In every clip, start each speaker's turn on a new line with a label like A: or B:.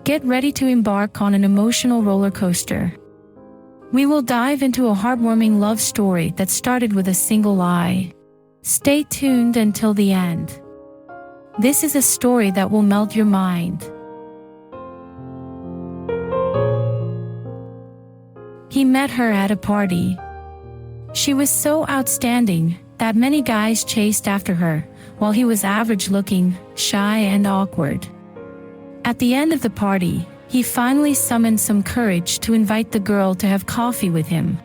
A: Get ready to embark on an emotional roller coaster. We will dive into a heartwarming love story that started with a single lie. Stay tuned until the end. This is a story that will melt your mind. He met her at a party. She was so outstanding that many guys chased after her, while he was average-looking, shy and awkward. At the end of the party, he finally summoned some courage to invite the girl to have coffee with him.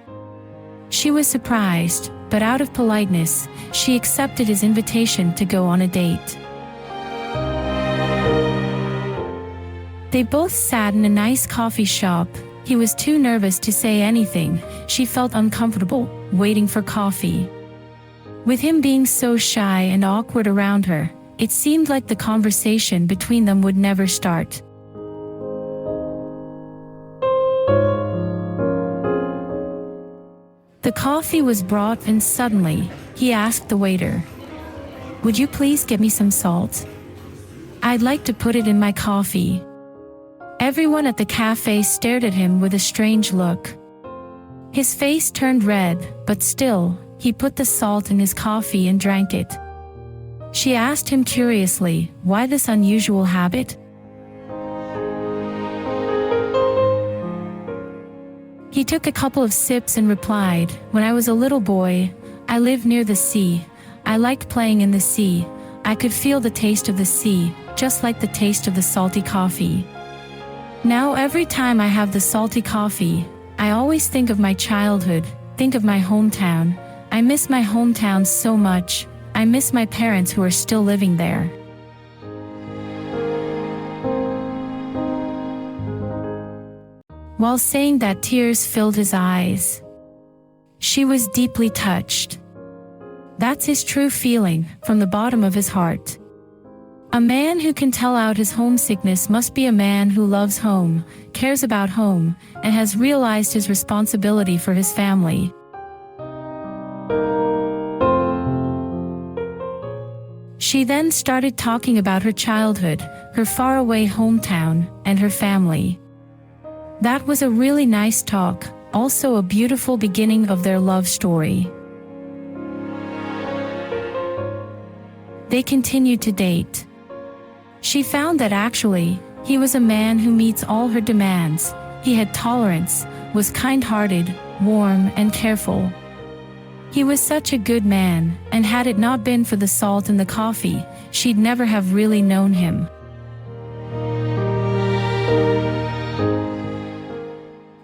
A: She was surprised, but out of politeness, she accepted his invitation to go on a date. They both sat in a nice coffee shop. He was too nervous to say anything. She felt uncomfortable, waiting for coffee. With him being so shy and awkward around her, it seemed like the conversation between them would never start. The coffee was brought and suddenly, he asked the waiter, "Would you please get me some salt? I'd like to put it in my coffee." Everyone at the cafe stared at him with a strange look. His face turned red, but still, he put the salt in his coffee and drank it. She asked him curiously, why this unusual habit? He took a couple of sips and replied, "When I was a little boy, I lived near the sea. I liked playing in the sea. I could feel the taste of the sea, just like the taste of the salty coffee. Now every time I have the salty coffee, I always think of my childhood, think of my hometown. I miss my hometown so much. I miss my parents who are still living there." While saying that, tears filled his eyes. She was deeply touched. That's his true feeling, from the bottom of his heart. A man who can tell out his homesickness must be a man who loves home, cares about home, and has realized his responsibility for his family. She then started talking about her childhood, her faraway hometown, and her family. That was a really nice talk, also a beautiful beginning of their love story. They continued to date. She found that actually, he was a man who meets all her demands. He had tolerance, was kind-hearted, warm, and careful. He was such a good man, and had it not been for the salt in the coffee, she'd never have really known him.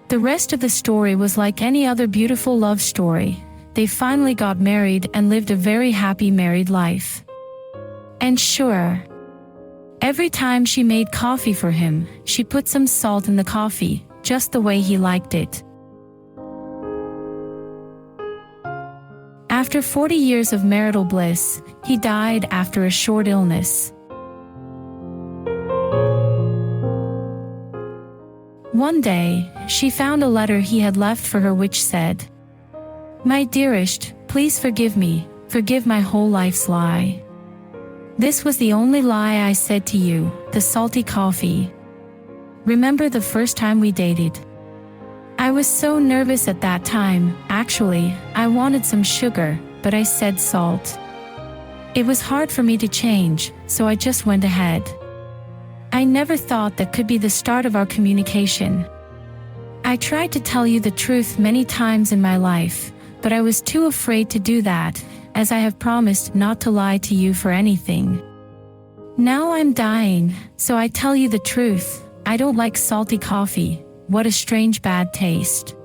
A: The rest of the story was like any other beautiful love story. They finally got married and lived a very happy married life. And sure, every time she made coffee for him, she put some salt in the coffee, just the way he liked it. After 40 years of marital bliss, he died after a short illness. One day, she found a letter he had left for her which said, "My dearest, please forgive me, forgive my whole life's lie. This was the only lie I said to you, the salty coffee. Remember the first time we dated? I was so nervous at that time. Actually, I wanted some sugar, but I said salt. It was hard for me to change, so I just went ahead. I never thought that could be the start of our communication. I tried to tell you the truth many times in my life, but I was too afraid to do that, as I have promised not to lie to you for anything. Now I'm dying, so I tell you the truth. I don't like salty coffee. What a strange bad taste.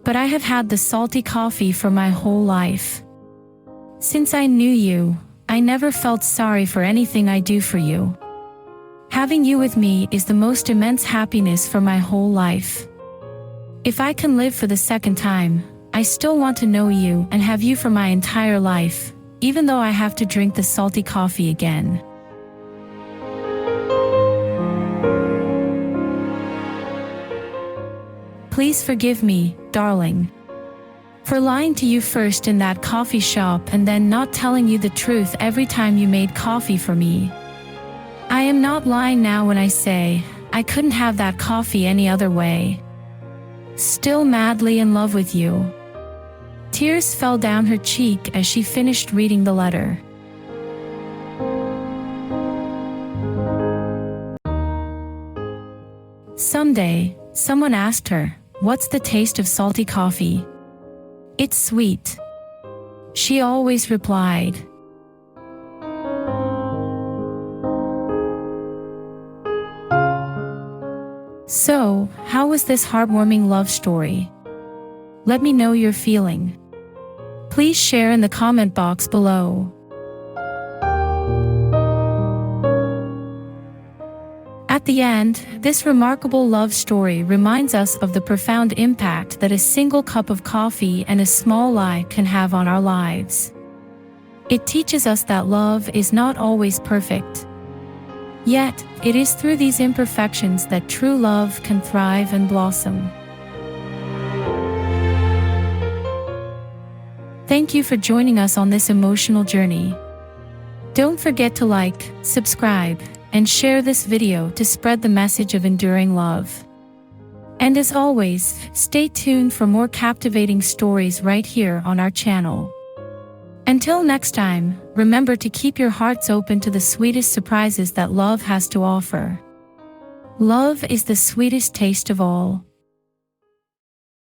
A: But I have had the salty coffee for my whole life. Since I knew you, I never felt sorry for anything I do for you. Having you with me is the most immense happiness for my whole life. If I can live for the second time, I still want to know you and have you for my entire life, even though I have to drink the salty coffee again." Please forgive me, darling, for lying to you first in that coffee shop and then not telling you the truth every time you made coffee for me. I am not lying now when I say, I couldn't have that coffee any other way. Still madly in love with you." Tears fell down her cheek as she finished reading the letter. Someday, someone asked her, "What's the taste of salty coffee?" "It's sweet," she always replied. So, how was this heartwarming love story? Let me know your feeling. Please share in the comment box below. At the end, this remarkable love story reminds us of the profound impact that a single cup of coffee and a small lie can have on our lives. It teaches us that love is not always perfect. Yet, it is through these imperfections that true love can thrive and blossom. Thank you for joining us on this emotional journey. Don't forget to like, subscribe, and share this video to spread the message of enduring love. And as always, stay tuned for more captivating stories right here on our channel. Until next time, remember to keep your hearts open to the sweetest surprises that love has to offer. Love is the sweetest taste of all.